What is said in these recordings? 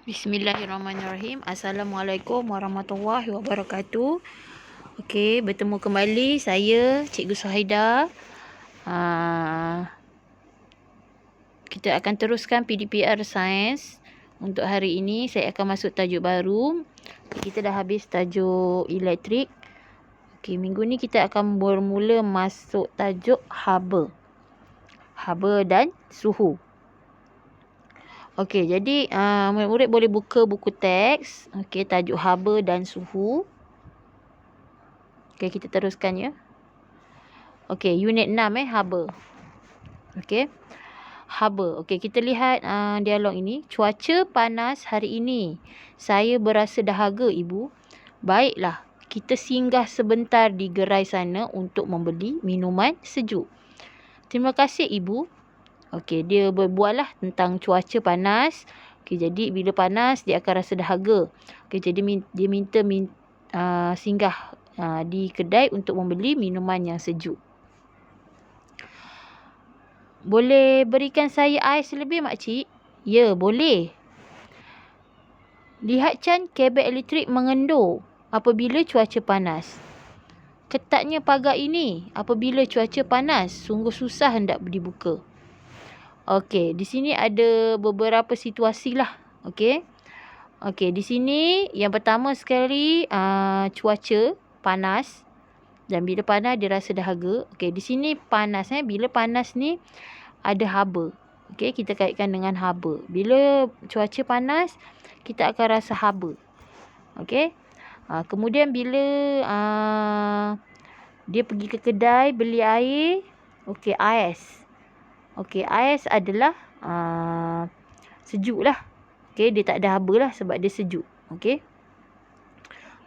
Bismillahirrahmanirrahim. Assalamualaikum warahmatullahi wabarakatuh. Okey, bertemu kembali saya Cikgu Suhaida. Kita akan teruskan PDPR Sains. Untuk hari ini saya akan masuk tajuk baru. Kita dah habis tajuk elektrik. Okey, minggu ni kita akan bermula masuk tajuk haba. Haba dan suhu. Okey, jadi murid-murid boleh buka buku teks. Okey, tajuk haba dan suhu. Okey, kita teruskan ya. Okey, unit 6 haba. Okey. Haba. Okey, kita lihat dialog ini. Cuaca panas hari ini. Saya berasa dahaga, Ibu. Baiklah, kita singgah sebentar di gerai sana untuk membeli minuman sejuk. Terima kasih, Ibu. Okey, dia berbual lah tentang cuaca panas. Okey, jadi bila panas dia akan rasa dahaga. Okey, jadi dia minta singgah di kedai untuk membeli minuman yang sejuk. Boleh berikan saya ais lebih, makcik? Ya, boleh. Lihat Chan, kabel elektrik mengendur apabila cuaca panas. Ketatnya pagar ini apabila cuaca panas, sungguh susah hendak dibuka. Okey, di sini ada beberapa situasi lah. Okey. Okey, di sini yang pertama sekali cuaca panas. Dan bila panas dia rasa dahaga. Okey, di sini panas bila panas ni ada haba. Okey, kita kaitkan dengan haba. Bila cuaca panas, kita akan rasa haba. Okey. Kemudian bila dia pergi ke kedai beli air, okey, ais. Okey, ais adalah sejuk lah. Okey, dia tak ada haba lah sebab dia sejuk. Okey.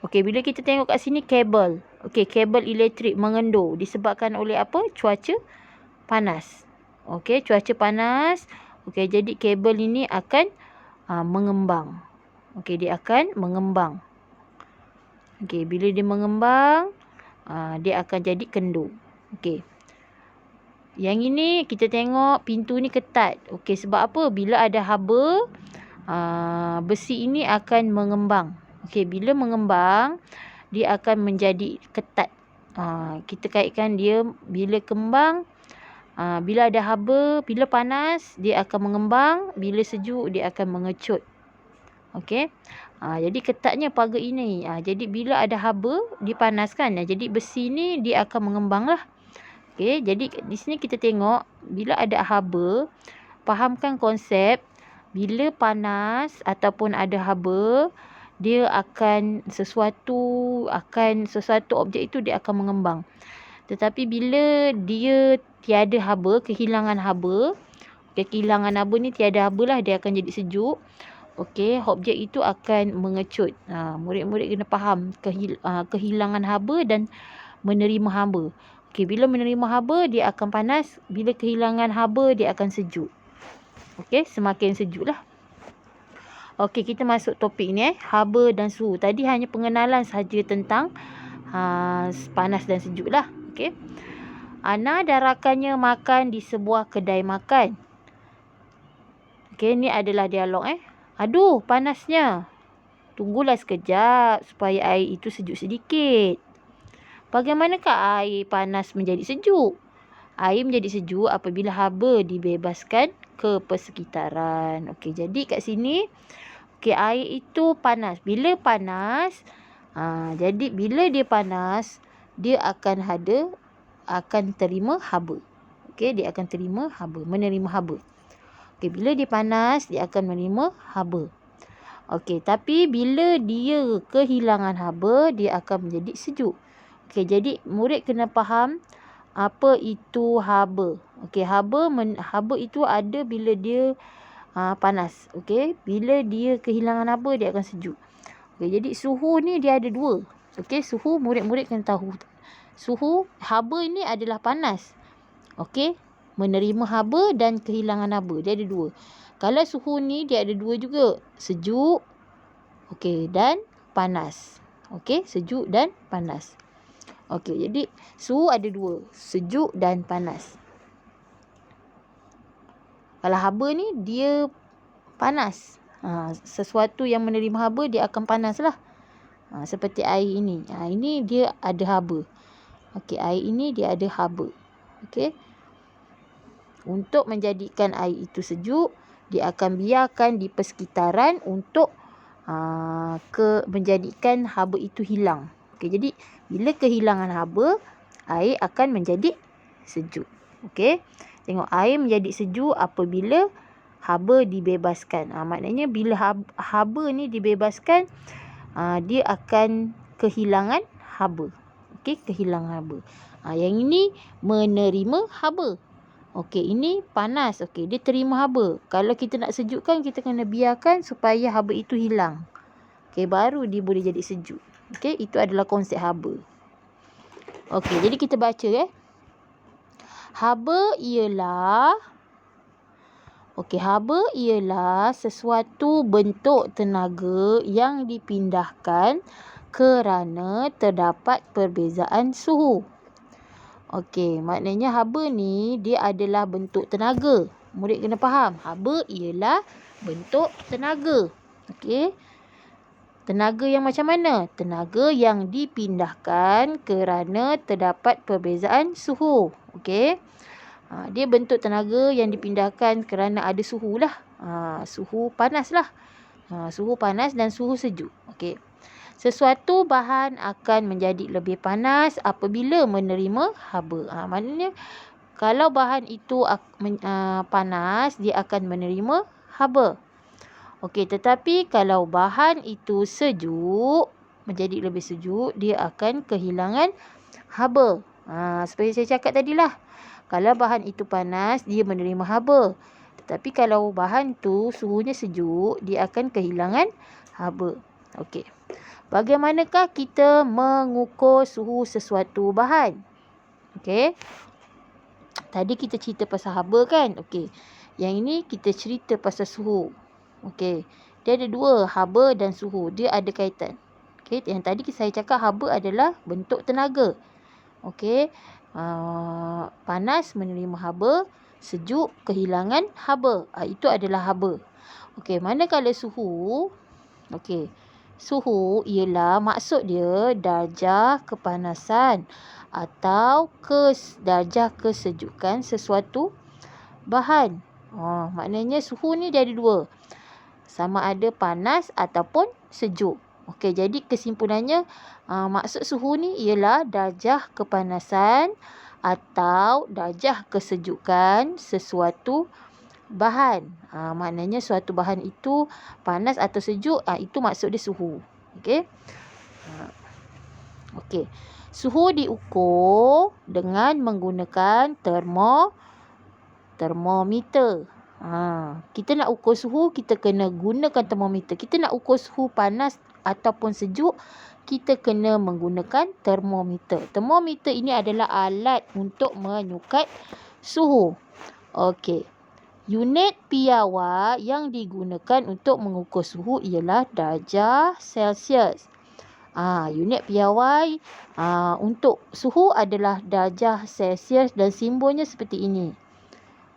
Okey, bila kita tengok kat sini kabel. Okey, kabel elektrik mengendur disebabkan oleh apa? Cuaca panas. Okey, cuaca panas. Okey, jadi kabel ini akan mengembang. Okey, dia akan mengembang. Okey, bila dia mengembang, dia akan jadi kendur. Okey. Yang ini kita tengok pintu ni ketat. Okey, sebab apa? Bila ada haba, besi ini akan mengembang. Okey, bila mengembang, dia akan menjadi ketat. Kita kaitkan dia bila kembang, bila ada haba, bila panas, dia akan mengembang. Bila sejuk, dia akan mengecut. Okey. Jadi ketatnya pagar ini. Jadi bila ada haba, dipanaskan. Jadi besi ni dia akan mengembang lah. Okey, jadi di sini kita tengok bila ada haba, fahamkan konsep bila panas ataupun ada haba, dia akan sesuatu objek itu dia akan mengembang. Tetapi bila dia tiada haba, kehilangan haba ni tiada haba lah, dia akan jadi sejuk. Okey, objek itu akan mengecut. Murid-murid kena faham kehilangan haba dan menerima haba. Okey, bila menerima haba dia akan panas, bila kehilangan haba dia akan sejuk. Okey, semakin sejuk lah. Okey, kita masuk topik ni haba dan suhu. Tadi hanya pengenalan sahaja tentang panas dan sejuk lah. Okey. Ana dan rakannya makan di sebuah kedai makan. Okey, ni adalah dialog Aduh, panasnya. Tunggulah sekejap supaya air itu sejuk sedikit. Bagaimanakah air panas menjadi sejuk? Air menjadi sejuk apabila haba dibebaskan ke persekitaran. Okey, jadi kat sini, okey, air itu panas. Bila panas, jadi bila dia panas, dia akan terima haba. Okey, dia akan menerima haba. Okey, bila dia panas, dia akan menerima haba. Okey, tapi bila dia kehilangan haba, dia akan menjadi sejuk. Okey, jadi murid kena faham apa itu haba. Okey, haba itu ada bila dia panas. Okey, bila dia kehilangan haba, dia akan sejuk. Okey, jadi suhu ni dia ada dua. Okey, suhu murid-murid kena tahu. Suhu haba ini adalah panas. Okey, menerima haba dan kehilangan haba. Dia ada dua. Kalau suhu ni dia ada dua juga. Sejuk, okey, dan panas. Okey, sejuk dan panas. Okey, jadi suhu ada dua. Sejuk dan panas. Kalau haba ni dia panas. Sesuatu yang menerima haba dia akan panas lah. Seperti air ini. Ini dia ada haba. Okey, air ini dia ada haba. Okey. Untuk menjadikan air itu sejuk, dia akan biarkan di persekitaran untuk menjadikan haba itu hilang. Okey, jadi bila kehilangan haba, air akan menjadi sejuk. Okey. Tengok, air menjadi sejuk apabila haba dibebaskan. Maknanya bila haba ni dibebaskan, dia akan kehilangan haba. Okey, kehilangan haba. Yang ini menerima haba. Okey, ini panas. Okey, dia terima haba. Kalau kita nak sejukkan, kita kena biarkan supaya haba itu hilang. Okey, baru dia boleh jadi sejuk. Okey, itu adalah konsep haba. Okey, jadi kita baca Haba ialah sesuatu bentuk tenaga yang dipindahkan kerana terdapat perbezaan suhu. Okey, maknanya haba ni dia adalah bentuk tenaga. Murid kena faham, haba ialah bentuk tenaga. Okey. Tenaga yang macam mana? Tenaga yang dipindahkan kerana terdapat perbezaan suhu. Okey. Dia bentuk tenaga yang dipindahkan kerana ada suhu lah. Suhu panas lah. Suhu panas dan suhu sejuk. Okey. Sesuatu bahan akan menjadi lebih panas apabila menerima haba. Maknanya kalau bahan itu panas, dia akan menerima haba. Okey, tetapi kalau bahan itu sejuk, menjadi lebih sejuk, dia akan kehilangan haba. Seperti saya cakap tadilah. Kalau bahan itu panas, dia menerima haba. Tetapi kalau bahan tu suhunya sejuk, dia akan kehilangan haba. Okey. Bagaimanakah kita mengukur suhu sesuatu bahan? Okey. Tadi kita cerita pasal haba kan? Okey. Yang ini kita cerita pasal suhu. Okey. Dia ada dua, haba dan suhu. Dia ada kaitan. Okey. Yang tadi saya cakap haba adalah bentuk tenaga. Okey. Panas menerima haba, sejuk kehilangan haba. Itu adalah haba. Okey. Manakala suhu. Okey. Suhu ialah maksud dia darjah kepanasan atau darjah kesejukan sesuatu bahan. Maknanya suhu ni dia ada dua. Sama ada panas ataupun sejuk. Okey, jadi kesimpulannya maksud suhu ni ialah darjah kepanasan atau darjah kesejukan sesuatu bahan. Maknanya suatu bahan itu panas atau sejuk, itu maksud dia suhu. Okey. Okey. Suhu diukur dengan menggunakan termometer. Kita nak ukur suhu, kita kena gunakan termometer. Kita nak ukur suhu panas ataupun sejuk, kita kena menggunakan termometer. Termometer ini adalah alat untuk menyukat suhu. Okey. Unit piawa yang digunakan untuk mengukur suhu ialah darjah Celsius. Unit piawai untuk suhu adalah darjah Celsius dan simbolnya seperti ini.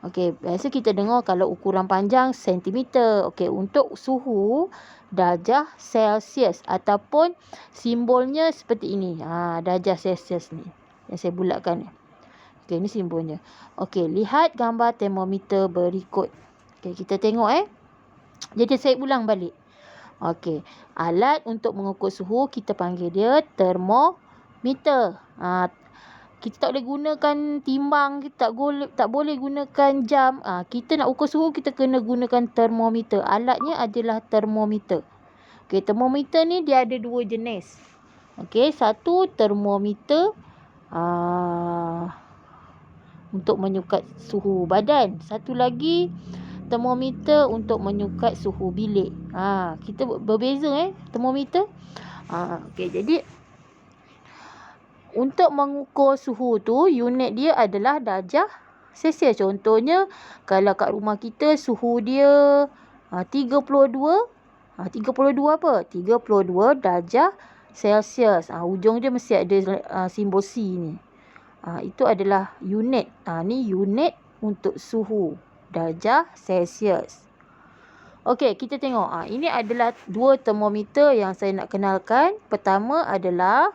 Okey, biasa kita dengar kalau ukuran panjang sentimeter. Okey, untuk suhu darjah Celsius ataupun simbolnya seperti ini. Darjah Celsius ni yang saya bulatkan ni. Okey, ini simbolnya. Okey, lihat gambar termometer berikut. Okey, kita tengok Jadi saya ulang balik. Okey, alat untuk mengukur suhu kita panggil dia termometer. Kita tak boleh gunakan timbang, kita tak boleh gunakan jam. Kita nak ukur suhu, kita kena gunakan termometer. Alatnya adalah termometer. Okey, termometer ni dia ada dua jenis. Okey, satu termometer untuk menyukat suhu badan. Satu lagi termometer untuk menyukat suhu bilik. Kita berbeza termometer. Okey, jadi untuk mengukur suhu tu, unit dia adalah darjah Celsius. Contohnya, kalau kat rumah kita suhu dia 32 apa? 32 darjah Celsius. Ujung dia mesti ada simbol C ni. Itu adalah unit. Ni unit untuk suhu darjah Celsius. Okey, kita tengok. Ini adalah dua termometer yang saya nak kenalkan. Pertama adalah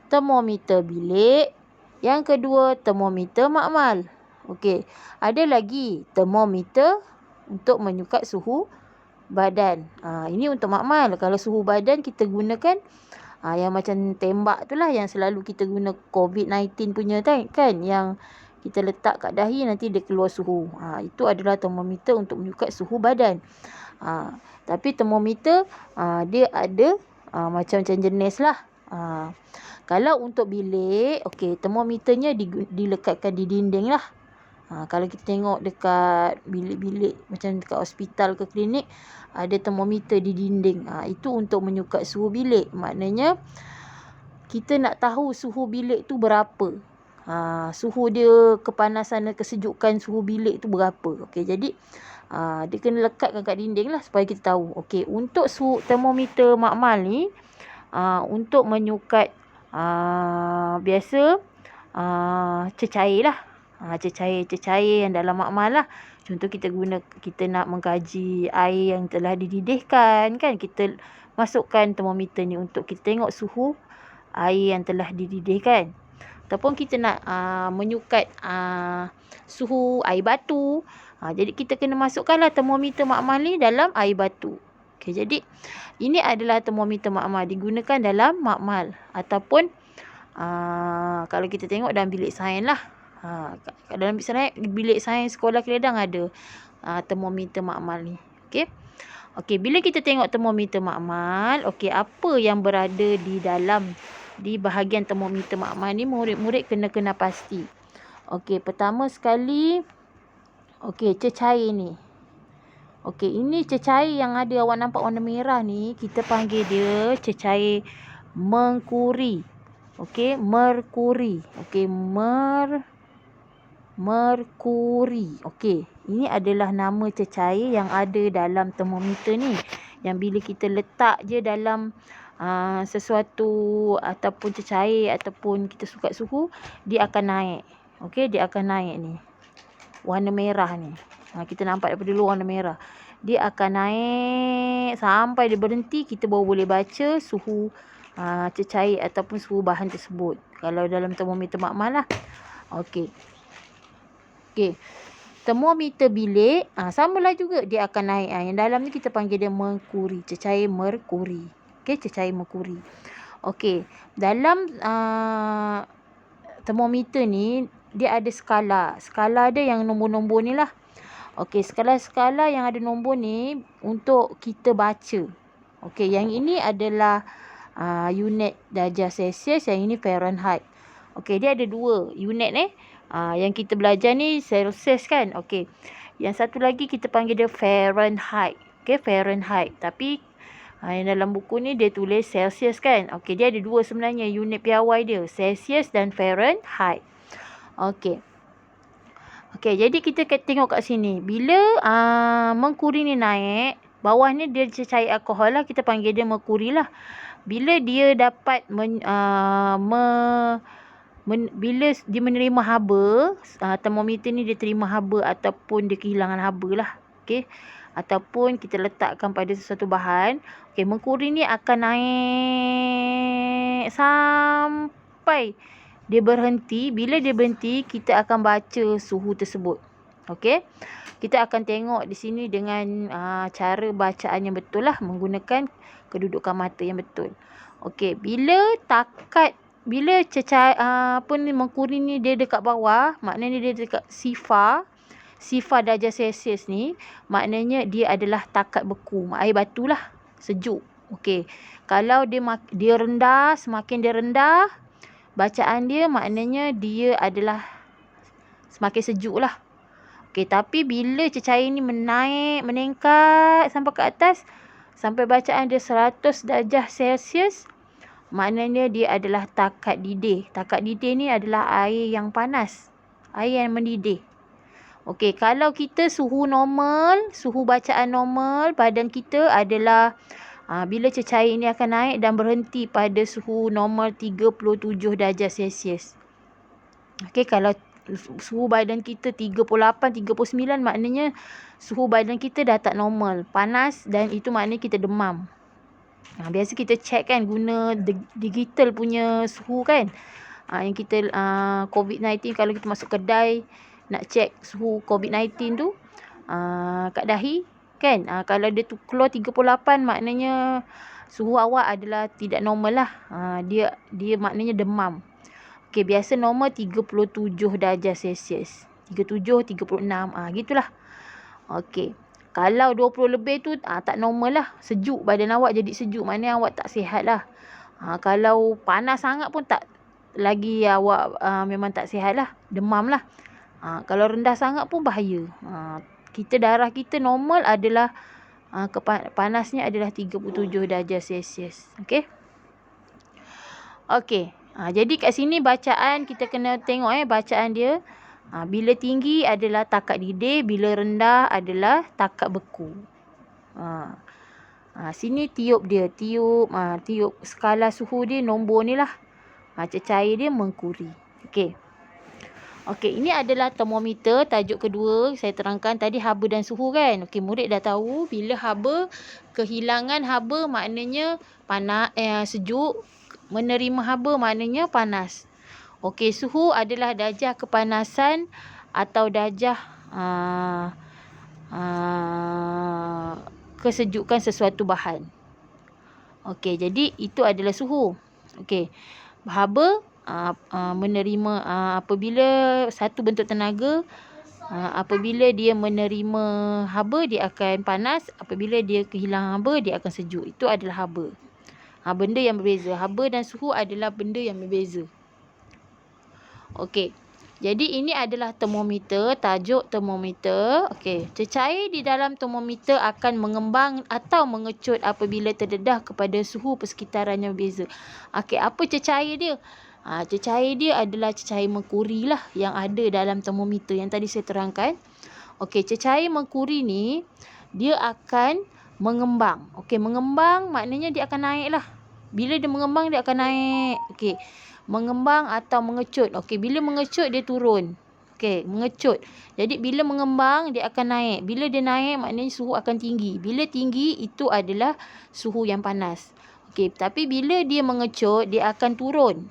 termometer bilik. Yang kedua, termometer makmal. Okey, ada lagi termometer untuk menyukat suhu badan. Ini untuk makmal. Kalau suhu badan kita gunakan yang macam tembak tu lah, yang selalu kita guna COVID-19 punya kan, yang kita letak kat dahi nanti dia keluar suhu. Itu adalah termometer untuk menyukat suhu badan. Tapi termometer dia ada macam-macam jenis lah. Kalau untuk bilik, okey, termometernya dilekatkan di dinding lah. Kalau kita tengok dekat bilik-bilik macam dekat hospital ke klinik, ada termometer di dinding. Itu untuk menyukat suhu bilik. Maknanya kita nak tahu suhu bilik tu berapa. Suhu dia, kepanasan dan kesejukan suhu bilik tu berapa. Okey, jadi dia kena lekatkan kat dinding lah supaya kita tahu. Okey, untuk termometer makmal ni untuk menyukat biasa cecair lah. Cecair yang dalam makmal lah. Contoh kita nak mengkaji air yang telah dididihkan kan, kita masukkan termometer ni untuk kita tengok suhu air yang telah dididihkan. Ataupun kita nak menyukat suhu air batu. Jadi kita kena masukkanlah termometer makmal ni dalam air batu. Okey, jadi ini adalah termometer makmal, digunakan dalam makmal ataupun kalau kita tengok dalam bilik sains lah. Dalam bilik sains sekolah Keledang ada termometer makmal ni. Okey. Okey, bila kita tengok termometer makmal, okey, apa yang berada di bahagian termometer makmal ni, murid-murid kena pasti. Okey, pertama sekali, okey, cecair ni. Okey, ini cecair yang ada awak nampak warna merah ni, kita panggil dia cecair merkuri. Okey, merkuri. Okey, merkuri. Okey, ini adalah nama cecair yang ada dalam termometer ni. Yang bila kita letak je dalam sesuatu ataupun cecair ataupun kita sukat suhu, dia akan naik. Okey, dia akan naik ni. Warna merah ni. Kita nampak daripada luar warna merah. Dia akan naik sampai dia berhenti, kita baru boleh baca suhu cecair ataupun suhu bahan tersebut. Kalau dalam termometer makmal lah. Okey. Okey. Termometer bilik, samalah juga dia akan naik. Yang dalam ni kita panggil dia merkuri, cecair merkuri. Okey, cecair merkuri. Okey, dalam termometer ni dia ada skala. Skala dia yang nombor-nombor ni lah. Okey, skala-skala yang ada nombor ni untuk kita baca. Okey, yang ini adalah unit darjah Celsius, yang ini Fahrenheit. Okey, dia ada dua unit ni. Yang kita belajar ni Celsius kan. Okey. Yang satu lagi kita panggil dia Fahrenheit. Okey, Fahrenheit. Tapi yang dalam buku ni dia tulis Celsius kan. Okey, dia ada dua sebenarnya unit piawai dia, Celsius dan Fahrenheit. Okey. Okey, jadi kita tengok kat sini. Bila merkuri ni naik, bawah ni dia cecair alkohol lah, kita panggil dia merkuri lah. Bila dia dapat bila dia menerima haba, termometer ni dia terima haba ataupun dia kehilangan haba lah. Okey. Ataupun kita letakkan pada sesuatu bahan. Okey, merkuri ni akan naik sampai dia berhenti. Bila dia berhenti, kita akan baca suhu tersebut. Okey. Kita akan tengok di sini dengan cara bacaan yang betul lah, menggunakan kedudukan mata yang betul. Okey, bila cecair merkuri ni dia dekat bawah, maknanya dia dekat sifar darjah Celsius ni, maknanya dia adalah takat beku, air batu lah, sejuk. Okey, kalau dia rendah, semakin dia rendah bacaan dia, maknanya dia adalah semakin sejuk lah. Okey, tapi bila cecair ni meningkat sampai ke atas, sampai bacaan dia 100 darjah Celsius, maknanya dia adalah takat didih. Takat didih ni adalah air yang panas, air yang mendidih. Okey, kalau kita suhu normal, suhu bacaan normal badan kita adalah bila cecair ini akan naik dan berhenti pada suhu normal 37 darjah Celsius. Okey, kalau suhu badan kita 38, 39, maknanya suhu badan kita dah tak normal. Panas dan itu maknanya kita demam. Biasa kita check kan guna digital punya suhu kan. Yang kita COVID-19 kalau kita masuk kedai nak check suhu COVID-19 tu kat dahi kan. Kalau dia tu keluar 38, maknanya suhu awak adalah tidak normal lah. Dia maknanya demam. Okey, biasa normal 37 darjah Celsius. 37, 36, gitulah. Okey. Kalau 20 lebih tu tak normal lah. Sejuk, badan awak jadi sejuk. Maknanya awak tak sihat lah. Kalau panas sangat pun tak lagi awak memang tak sihat lah. Demam lah. Kalau rendah sangat pun bahaya. Darah kita normal adalah panasnya adalah 37 darjah Celsius. Okey. Okey. Jadi kat sini bacaan kita kena tengok bacaan dia. Bila tinggi adalah takat didih, bila rendah adalah takat beku. Sini tiup dia, tiup skala suhu dia, nombor ni lah. Cecair dia mengkuri. Okey. Okey, ini adalah termometer. Tajuk kedua saya terangkan tadi haba dan suhu kan. Okey, murid dah tahu bila haba, kehilangan haba maknanya panas, sejuk. Menerima haba maknanya panas. Okey, suhu adalah darjah kepanasan atau darjah kesejukan sesuatu bahan. Okey, jadi itu adalah suhu. Okey, haba menerima apabila satu bentuk tenaga, apabila dia menerima haba dia akan panas, apabila dia kehilangan haba dia akan sejuk. Itu adalah haba. Benda yang berbeza. Haba dan suhu adalah benda yang berbeza. Okey. Jadi ini adalah termometer, tajuk termometer. Okey, cecair di dalam termometer akan mengembang atau mengecut apabila terdedah kepada suhu persekitaran yang berbeza. Okey, apa cecair dia? Cecair dia adalah cecair merkuri lah yang ada dalam termometer yang tadi saya terangkan. Okey, cecair merkuri ni dia akan mengembang. Okey, mengembang maknanya dia akan naik lah. Bila dia mengembang dia akan naik. Okey, mengembang atau mengecut. Okey, bila mengecut dia turun. Okey, mengecut. Jadi bila mengembang dia akan naik. Bila dia naik maknanya suhu akan tinggi. Bila tinggi itu adalah suhu yang panas. Okey, tapi bila dia mengecut dia akan turun.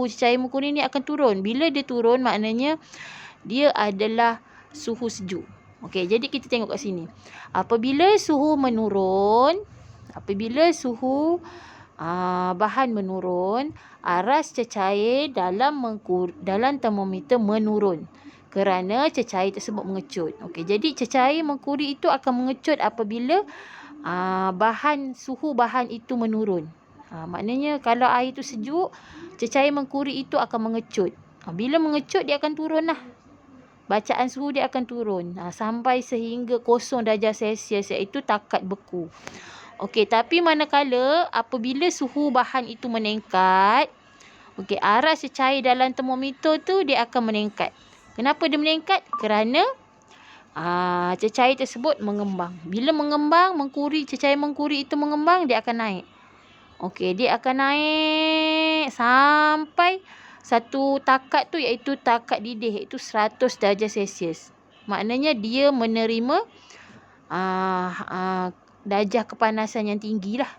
Cecair merkuri ni akan turun. Bila dia turun maknanya dia adalah suhu sejuk. Okey, jadi kita tengok kat sini. Apabila suhu menurun, apabila suhu bahan menurun, aras cecair dalam termometer menurun kerana cecair tersebut mengecut. Okey, jadi cecair merkuri itu akan mengecut apabila suhu bahan itu menurun. Maknanya kalau air itu sejuk, cecair merkuri itu akan mengecut. Bila mengecut dia akan turun lah. Bacaan suhu dia akan turun sampai sehingga 0 darjah Celsius, iaitu takat beku. Okey, tapi manakala apabila suhu bahan itu meningkat, okey, aras cecair dalam termometer tu dia akan meningkat. Kenapa dia meningkat? Kerana cecair tersebut mengembang. Bila mengembang, cecair merkuri itu mengembang, dia akan naik. Okey, dia akan naik sampai satu takat tu iaitu takat didih, iaitu 100 darjah Celsius. Maknanya dia menerima darjah kepanasan yang tinggi lah.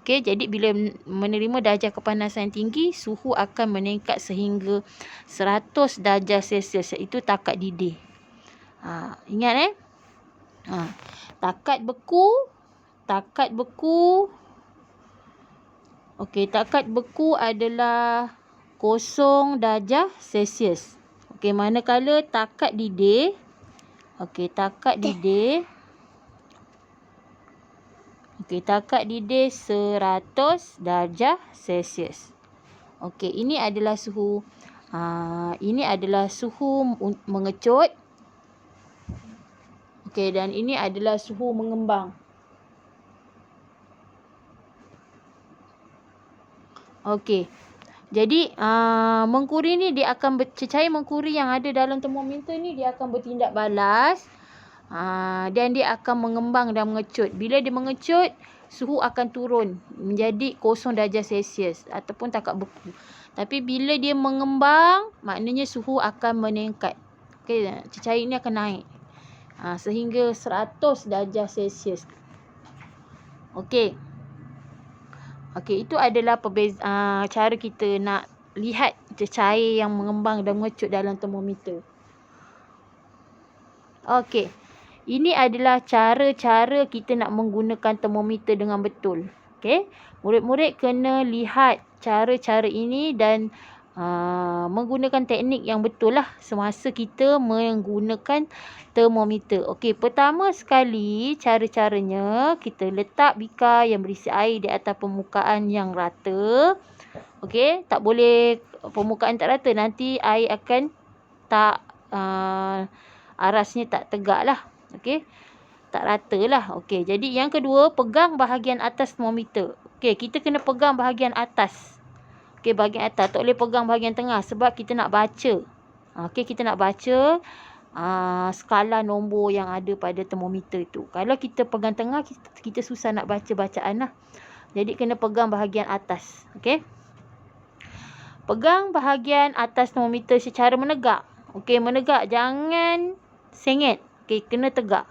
Okey, jadi bila menerima darjah kepanasan yang tinggi, suhu akan meningkat sehingga 100 darjah Celsius, iaitu takat didih. Ingat takat beku. Okey, takat beku adalah 0 darjah Celsius. Okey, manakala takat didih. Okey, takat didih 100 darjah Celsius. Okey, ini adalah suhu mengecut. Okey, dan ini adalah suhu mengembang. Okey. Jadi merkuri ni dia akan cecair merkuri yang ada dalam termometer ni dia akan bertindak balas. Dan dia akan mengembang dan mengecut. Bila dia mengecut, suhu akan turun menjadi 0 darjah Celsius ataupun takat beku. Tapi bila dia mengembang, maknanya suhu akan meningkat. Okey, cecair ini akan naik sehingga 100 darjah Celsius. Okey. Okey, itu adalah cara kita nak lihat cecair yang mengembang dan mengecut dalam termometer. Okey. Ini adalah cara-cara kita nak menggunakan termometer dengan betul. Okey. Murid-murid kena lihat cara-cara ini dan menggunakan teknik yang betul lah semasa kita menggunakan termometer. Okey, pertama sekali cara-caranya kita letak bikar yang berisi air di atas permukaan yang rata. Okey, tak boleh permukaan tak rata, nanti air akan tak arasnya tak tegak lah. Okey, tak rata lah. Okey, jadi yang kedua, pegang bahagian atas termometer. Okey, kita kena pegang bahagian atas. Okey, bahagian atas. Tak boleh pegang bahagian tengah sebab kita nak baca. Okey, kita nak baca skala nombor yang ada pada termometer tu. Kalau kita pegang tengah, kita susah nak baca bacaan lah. Jadi, kena pegang bahagian atas. Okey. Pegang bahagian atas termometer secara menegak. Okey, menegak. Jangan sengit. Okey, kena tegak.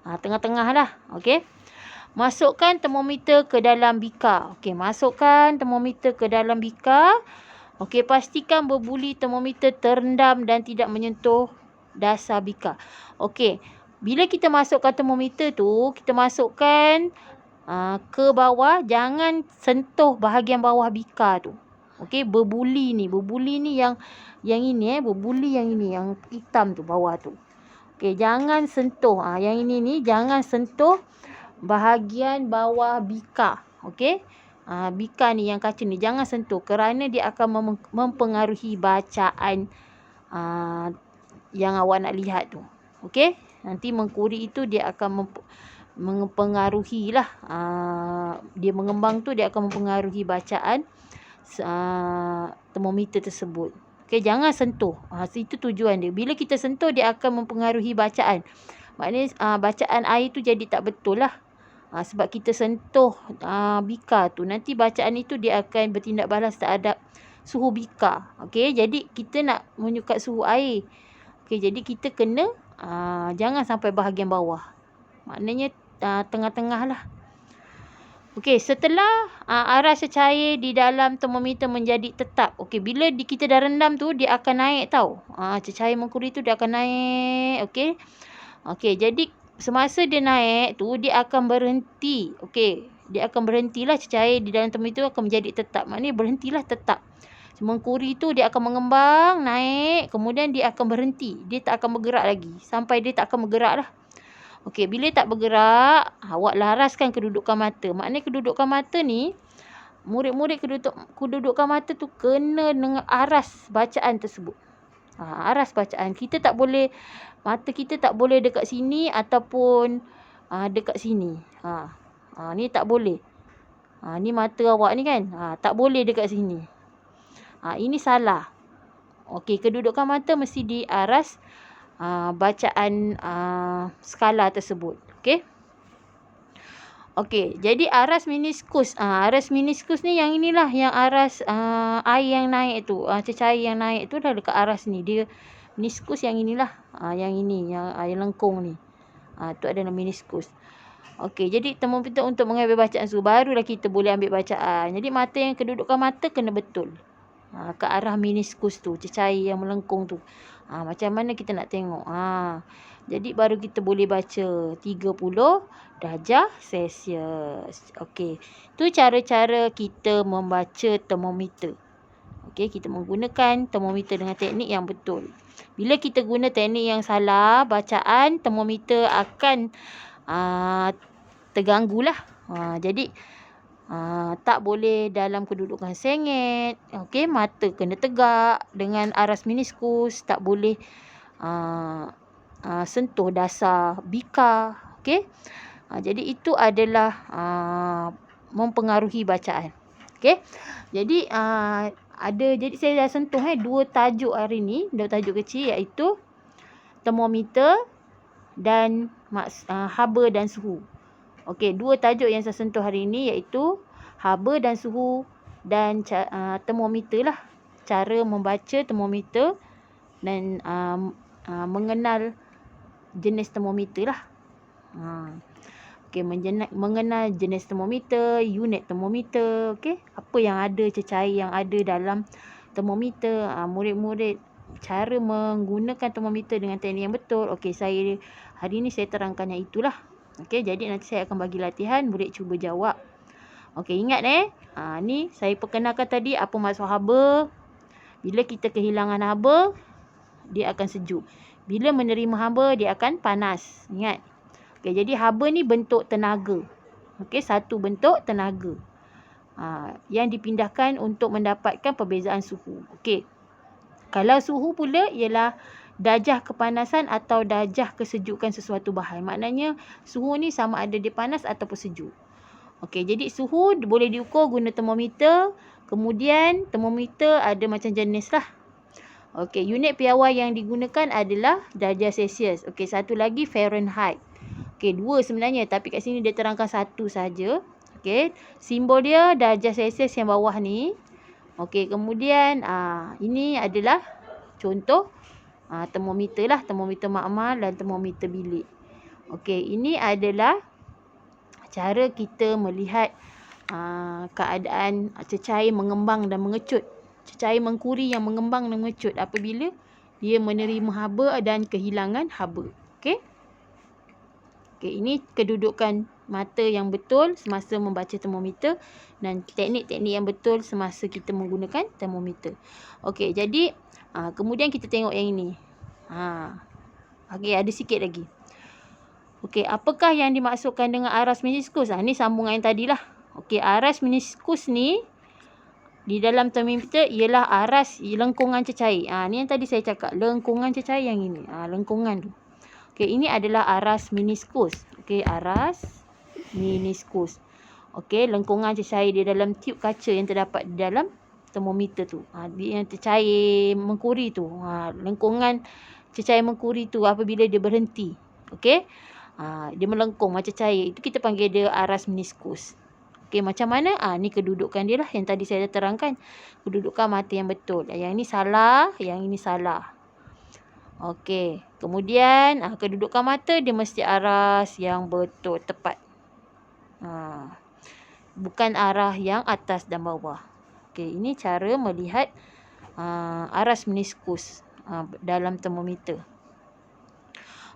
Tengah-tengah lah. Okey. Masukkan termometer ke dalam bikar. Okey, masukkan termometer ke dalam bikar. Okey, pastikan berbuli termometer terendam dan tidak menyentuh dasar bikar. Okey, bila kita masukkan termometer tu, kita masukkan ke bawah, jangan sentuh bahagian bawah bikar tu. Okey, berbuli ni yang ini berbuli yang ini, yang hitam tu bawah tu. Okey, jangan sentuh. Yang ini ni jangan sentuh bahagian bawah bikar. Okey. Bikar ni yang kaca ni jangan sentuh kerana dia akan mempengaruhi bacaan yang awak nak lihat tu. Okey. Nanti mengkuri itu dia akan mempengaruhi lah. Dia mengembang tu dia akan mempengaruhi bacaan termometer tersebut. Okey, jangan sentuh. Itu tujuan dia. Bila kita sentuh dia akan mempengaruhi bacaan. Maknanya bacaan air tu jadi tak betul lah. Sebab kita sentuh bikar tu, nanti bacaan itu dia akan bertindak balas terhadap suhu bikar. Okey, jadi kita nak menyukat suhu air. Okey, jadi kita kena jangan sampai bahagian bawah. Maknanya tengah-tengah lah. Okey, setelah aras cecair di dalam termometer menjadi tetap. Okey, bila kita dah rendam tu dia akan naik tau. Cecair mengkuri tu dia akan naik. Okey. Okey, jadi semasa dia naik tu, dia akan berhenti. Okey, dia akan berhentilah cecair di dalam termometer akan menjadi tetap. Maknanya berhentilah tetap. Mengkuri tu dia akan mengembang, naik, kemudian dia akan berhenti. Dia tak akan bergerak lagi. Sampai dia tak akan bergerak lah. Okey, bila tak bergerak, awak laraskan kedudukan mata. Maknanya kedudukan mata ni, murid-murid kedudukan mata tu kena dengan aras bacaan tersebut. Aras bacaan. Kita tak boleh, mata kita tak boleh dekat sini ataupun dekat sini. Ni tak boleh. Ni mata awak ni kan. Tak boleh dekat sini. Ini salah. Okey, kedudukan mata mesti di aras bacaan skala tersebut. Okey. Okey, jadi aras meniskus. Aras meniskus ni yang inilah, yang aras air yang naik tu. Cecair yang naik tu dah dekat aras ni. Dia meniskus yang inilah. Yang ini, yang air lengkung ni. Tu adalah meniskus. Okey, jadi termometer untuk mengambil bacaan suhu, barulah kita boleh ambil bacaan. Jadi mata yang kedudukan mata kena betul. Ke arah meniskus tu, cecair yang melengkung tu. Macam mana kita nak tengok. Jadi baru kita boleh baca 30 darjah Celsius. Okey. Tu cara-cara kita membaca termometer. Okey, kita menggunakan termometer dengan teknik yang betul. Bila kita guna teknik yang salah, bacaan termometer akan terganggulah. Jadi tak boleh dalam kedudukan sengit. Okey, mata kena tegak dengan aras meniskus, tak boleh sentuh dasar bikar. Okey. Jadi itu adalah mempengaruhi bacaan. Okey. Jadi jadi saya dah sentuh 2 tajuk hari ni, 2 tajuk kecil, iaitu termometer dan haba dan suhu. Okey, 2 tajuk yang saya sentuh hari ini iaitu haba dan suhu dan termometer lah. Cara membaca termometer dan mengenal jenis termometer lah. Okey, mengenal jenis termometer, unit termometer, okey. Apa yang ada, cecair yang ada dalam termometer. Murid-murid cara menggunakan termometer dengan teknik yang betul. Okey, hari ini saya terangkan yang itulah. Okey, jadi nanti saya akan bagi latihan, murid cuba jawab. Okey, ingat ni saya perkenalkan tadi apa maksud haba. Bila kita kehilangan haba, dia akan sejuk. Bila menerima haba, dia akan panas. Ingat. Okey, jadi haba ni bentuk tenaga. Okey, satu bentuk tenaga. Yang dipindahkan untuk mendapatkan perbezaan suhu. Okey. Kalau suhu pula ialah darjah kepanasan atau darjah kesejukan sesuatu bahan. Maknanya suhu ni sama ada dia panas ataupun sejuk. Okey, jadi suhu boleh diukur guna termometer. Kemudian termometer ada macam jenis lah. Okey, unit piawai yang digunakan adalah darjah Celsius. Okey, satu lagi Fahrenheit. Okey, 2 sebenarnya tapi kat sini dia terangkan 1 saja. Okey, simbol dia darjah Celsius yang bawah ni. Okey, kemudian ini adalah contoh termometer lah, termometer makmal dan termometer bilik. Okey, ini adalah cara kita melihat keadaan cecair mengembang dan mengecut. Cecair mengkuri yang mengembang dan mengecut apabila dia menerima haba dan kehilangan haba. Okey. Okey, ini kedudukan mata yang betul semasa membaca termometer dan teknik-teknik yang betul semasa kita menggunakan termometer. Okey, jadi kemudian kita tengok yang ini. Okey, ada sikit lagi. Okey, apakah yang dimaksudkan dengan aras meniskus? Ni sambungan yang tadilah. Okey, aras meniskus ni di dalam termometer ialah aras lengkungan cecair. Ni yang tadi saya cakap, lengkungan cecair yang ini. Lengkungan tu. Okey, ini adalah aras meniskus. Okey, aras meniskus. Okey, lengkungan cecair di dalam tiub kaca yang terdapat di dalam termometer tu. Yang cecair mengkuri tu. Lengkungan cecair mengkuri tu apabila dia berhenti. Okey. Dia melengkung macam cair. Itu kita panggil dia aras meniskus. Okey, macam mana? Ni kedudukan dia lah yang tadi saya dah terangkan. Kedudukan mata yang betul. Yang ini salah, yang ini salah. Okey, kemudian kedudukan mata dia mesti aras yang betul, tepat. Bukan arah yang atas dan bawah. Okey, ini cara melihat aras meniskus dalam termometer.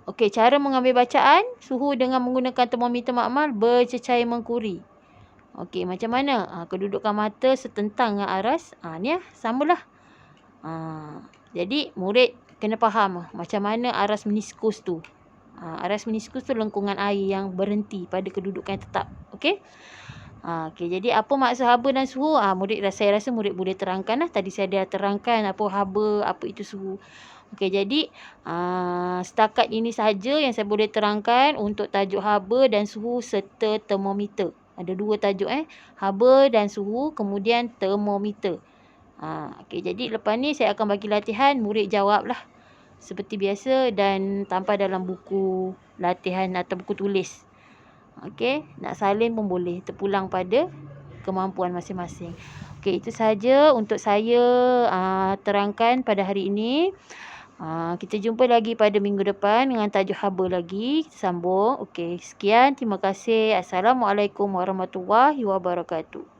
Okey, cara mengambil bacaan suhu dengan menggunakan termometer makmal bercecair mengkuri. Okey, macam mana? Kedudukan mata setentang dengan aras. Ni samalah. Jadi murid kena faham macam mana aras meniskus tu. Aras meniskus tu lengkungan air yang berhenti pada kedudukan tetap. Okey. Okey, jadi apa maksud haba dan suhu? Saya rasa murid boleh terangkan lah. Tadi saya dah terangkan apa haba, apa itu suhu. Okey, jadi setakat ini saja yang saya boleh terangkan untuk tajuk haba dan suhu serta termometer. Ada 2 tajuk haba dan suhu, kemudian termometer. Okey, jadi lepas ni saya akan bagi latihan, murid jawablah seperti biasa dan tanpa dalam buku latihan atau buku tulis. Okey, nak salin pun boleh, terpulang pada kemampuan masing-masing. Okey, itu saja untuk saya terangkan pada hari ini. Kita jumpa lagi pada minggu depan dengan tajuk haba lagi. Kita sambung. Okey, sekian. Terima kasih. Assalamualaikum warahmatullahi wabarakatuh.